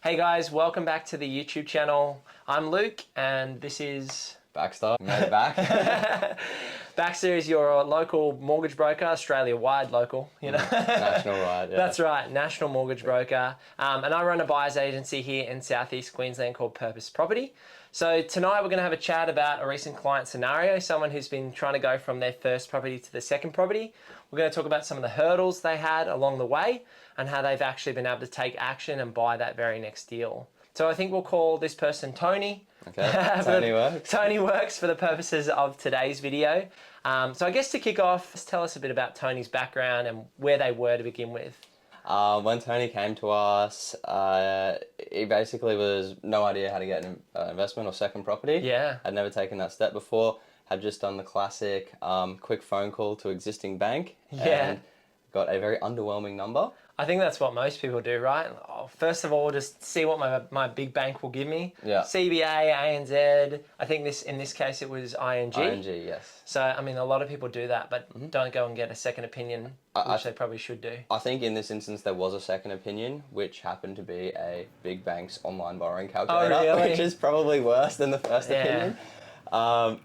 Hey guys, welcome back to the YouTube channel. I'm Luke and this is... Baxter, made it back. Baxter is your local mortgage broker, Australia-wide local, you know. National wide, yeah. That's right, national mortgage broker. And I run a buyer's agency here in Southeast Queensland called Purpose Property. So tonight we're going to have a chat about a recent client scenario, someone who's been trying to go from their first property to the second property. We're going to talk about some of the hurdles they had along the way and how they've actually been able to take action and buy that very next deal. So I think we'll call this person Tony. Okay, Tony works. Tony works for the purposes of today's video. So I guess to kick off, just tell us a bit about Tony's background and where they were to begin with. When Tony came to us, he basically was no idea how to get an investment or second property. Yeah. Had never taken that step before. Had just done the classic quick phone call to existing bank. Yeah. And got a very underwhelming number. I think that's what most people do, right? First of all, just see what my big bank will give me. Yeah. CBA, ANZ. I think in this case it was ING. ING, yes. So, I mean, a lot of people do that, but don't go and get a second opinion, which they probably should do. I think in this instance there was a second opinion, which happened to be a big bank's online borrowing calculator, really? which is probably worse than the first opinion. So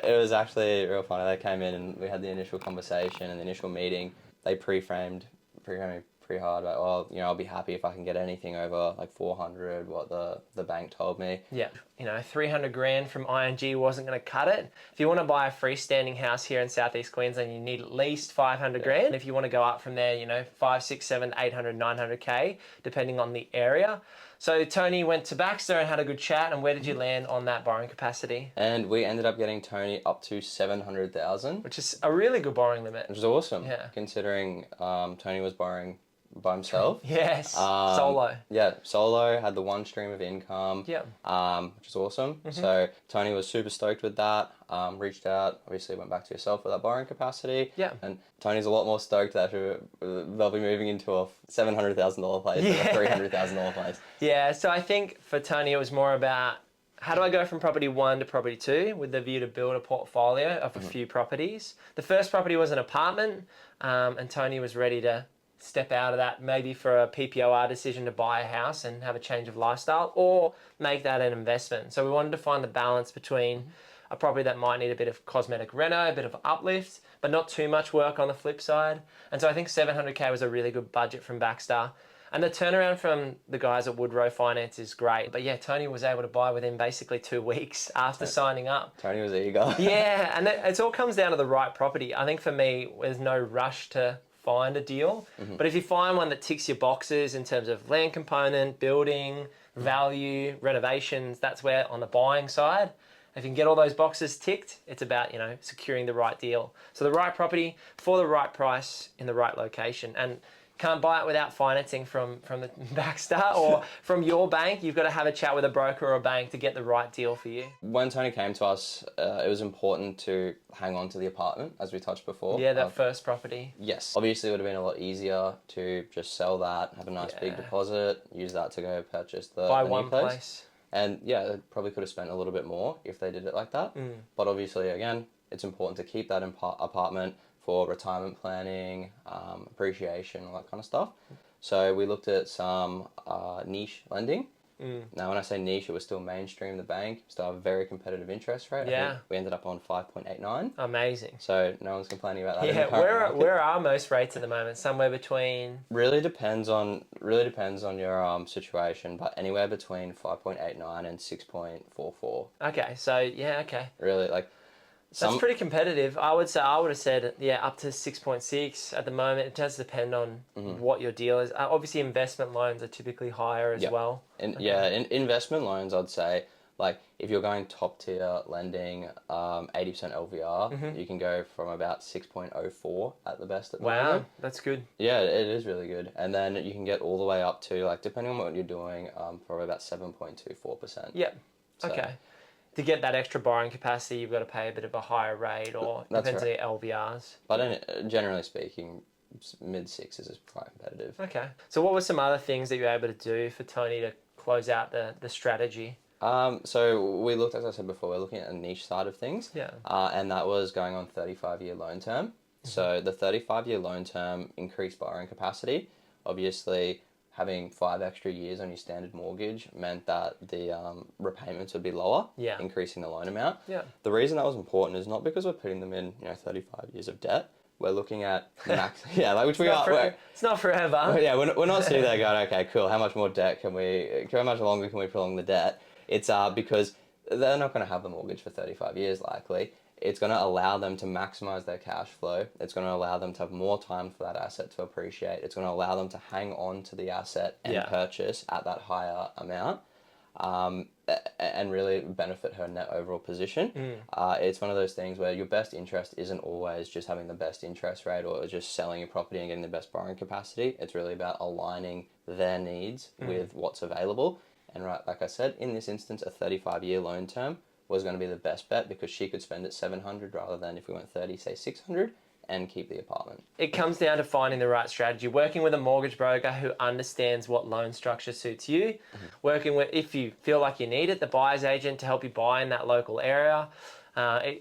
it was actually real funny. They came in and we had the initial conversation and the initial meeting. They pre-framed me pretty hard about, well, I'll be happy if I can get anything over like 400, what the bank told me. Yeah, 300 grand from ING wasn't going to cut it. If you want to buy a freestanding house here in Southeast Queensland, you need at least 500 grand. If you want to go up from there, 5, 6, 7, 800, 900K, depending on the area. So Tony went to Baxter and had a good chat. And where did you land on that borrowing capacity? And we ended up getting Tony up to 700,000, which is a really good borrowing limit. Which is awesome. Yeah. Considering Tony was borrowing by himself. Yes. Solo. Yeah, solo, had the one stream of income. Yeah. Which is awesome. So Tony was super stoked with that. Reached out, obviously went back to yourself with that borrowing capacity. Yeah. And Tony's a lot more stoked that they'll be moving into a $700,000 place than a $300,000 place. Yeah, so I think for Tony it was more about how do I go from property 1 to property 2 with the view to build a portfolio of a few properties. The first property was an apartment and Tony was ready to step out of that maybe for a PPOR decision to buy a house and have a change of lifestyle or make that an investment. So we wanted to find the balance between a property that might need a bit of cosmetic reno, a bit of uplift, but not too much work on the flip side. And so I think 700K was a really good budget from Baxter. And the turnaround from the guys at Woodrow Finance is great. But yeah, Tony was able to buy within basically 2 weeks after signing up. Tony was eager. Yeah, and it all comes down to the right property. I think for me, there's no rush to find a deal. But if you find one that ticks your boxes in terms of land component, building, value, renovations, that's where on the buying side, if you can get all those boxes ticked, it's about, securing the right deal. So the right property for the right price in the right location. And can't buy it without financing from the Baxter or from your bank. You've got to have a chat with a broker or a bank to get the right deal for you. When Tony came to us, it was important to hang on to the apartment, as we touched before. Yeah, that first property. Yes. Obviously, it would have been a lot easier to just sell that, have a nice big deposit, use that to go purchase the one new place. place. And yeah, they probably could have spent a little bit more if they did it like that. But obviously, again, it's important to keep that apartment for retirement planning, appreciation, all that kind of stuff. So we looked at some niche lending. Now, when I say niche, it was still mainstream, the bank, still have a very competitive interest rate. Yeah. I think we ended up on 5.89. Amazing. So no one's complaining about that. Yeah, where are most rates at the moment? Somewhere between... Really depends on your situation, but anywhere between 5.89 and 6.44. Okay, so yeah, okay. Really, That's pretty competitive. I would have said, up to 6.6 at the moment. It does depend on what your deal is. Obviously, investment loans are typically higher as well. In investment loans, I'd say, if you're going top tier lending, 80% LVR, you can go from about 6.04 at the best at the moment. Wow, that's good. Yeah, it is really good. And then you can get all the way up to, depending on what you're doing, probably about 7.24%. Yep, okay. To get that extra borrowing capacity, you've got to pay a bit of a higher rate, or depends on your LVRs. But generally speaking, mid-sixes is quite competitive. Okay. So what were some other things that you were able to do for Tony to close out the strategy? So we looked, as I said before, we're looking at a niche side of things. Yeah. And that was going on 35-year loan term. So the 35-year loan term increased borrowing capacity. Obviously, having 5 extra years on your standard mortgage meant that the repayments would be lower, Yeah. increasing the loan amount. Yeah. The reason that was important is not because we're putting them in, 35 years of debt. We're looking at max, which we are. It's not forever. Yeah, we're not sitting there going, okay, cool. How much more debt how much longer can we prolong the debt? It's because they're not going to have the mortgage for 35 years likely. It's going to allow them to maximize their cash flow. It's going to allow them to have more time for that asset to appreciate. It's going to allow them to hang on to the asset and purchase at that higher amount, and really benefit her net overall position. It's one of those things where your best interest isn't always just having the best interest rate or just selling your property and getting the best borrowing capacity. It's really about aligning their needs with what's available. And like I said, in this instance, a 35-year loan term was going to be the best bet because she could spend it $700 rather than, if we went 30, say $600, and keep the apartment. It comes down to finding the right strategy, working with a mortgage broker who understands what loan structure suits you, working with, if you feel like you need it, the buyer's agent to help you buy in that local area.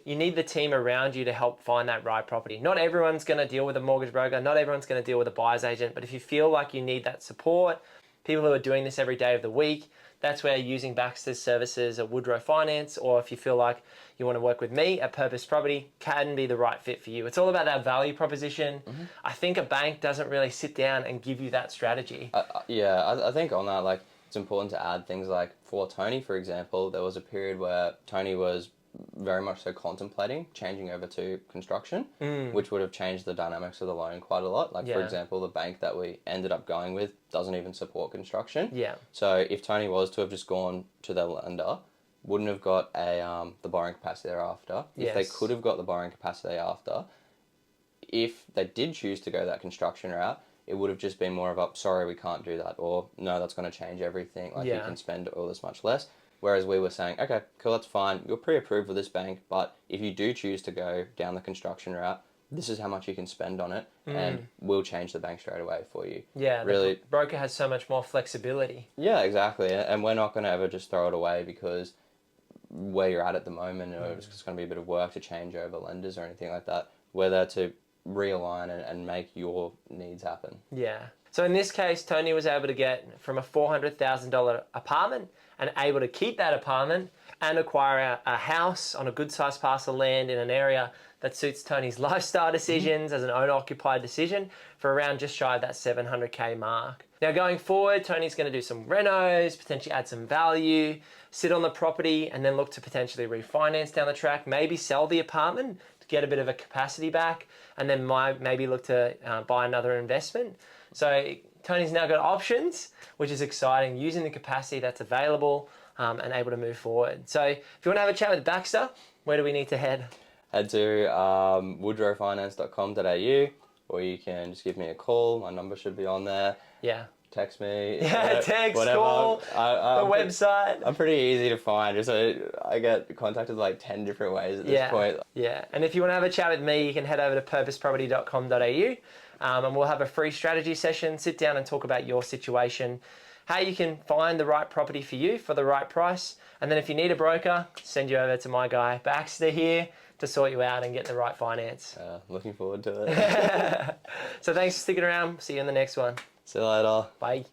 You need the team around you to help find that right property. Not everyone's going to deal with a mortgage broker, not everyone's going to deal with a buyer's agent, but if you feel like you need that support, people who are doing this every day of the week, that's where using Baxter's services at Woodrow Finance, or if you feel like you want to work with me at Purpose Property, can be the right fit for you. It's all about that value proposition. I think a bank doesn't really sit down and give you that strategy. I think on that, it's important to add things like, for Tony, for example, there was a period where Tony was very much so contemplating changing over to construction, which would have changed the dynamics of the loan quite a lot. For example, the bank that we ended up going with doesn't even support construction. So if Tony was to have just gone to the lender, wouldn't have got the borrowing capacity thereafter. If they could have got the borrowing capacity after, if they did choose to go that construction route, it would have just been more of a, sorry, we can't do that, or no, that's going to change everything. You can spend all this much less. Whereas we were saying, okay, cool, that's fine. You're pre-approved with this bank, but if you do choose to go down the construction route, this is how much you can spend on it, and we'll change the bank straight away for you. Yeah, really, the broker has so much more flexibility. Yeah, exactly. And we're not going to ever just throw it away because where you're at the moment, it's just going to be a bit of work to change over lenders or anything like that. We're there to realign and make your needs happen. Yeah. So in this case, Tony was able to get from a $400,000 apartment and able to keep that apartment and acquire a house on a good sized parcel of land in an area that suits Tony's lifestyle decisions as an owner-occupied decision for around just shy of that $700K mark. Now going forward, Tony's going to do some renos, potentially add some value, sit on the property, and then look to potentially refinance down the track, maybe sell the apartment to get a bit of a capacity back, and then maybe look to buy another investment. So Tony's now got options, which is exciting, using the capacity that's available and able to move forward. So if you want to have a chat with Baxter, where do we need to head? Head to woodrowfinance.com.au, or you can just give me a call. My number should be on there. Yeah. Text me. Yeah, text, whatever. call, the website. I'm pretty easy to find. Just I get contacted 10 different ways at this point. Yeah, and if you want to have a chat with me, you can head over to purposeproperty.com.au. And we'll have a free strategy session, sit down and talk about your situation, how you can find the right property for you for the right price. And then if you need a broker, send you over to my guy Baxter here to sort you out and get the right finance. Looking forward to it. So thanks for sticking around. See you in the next one. See you later. Bye.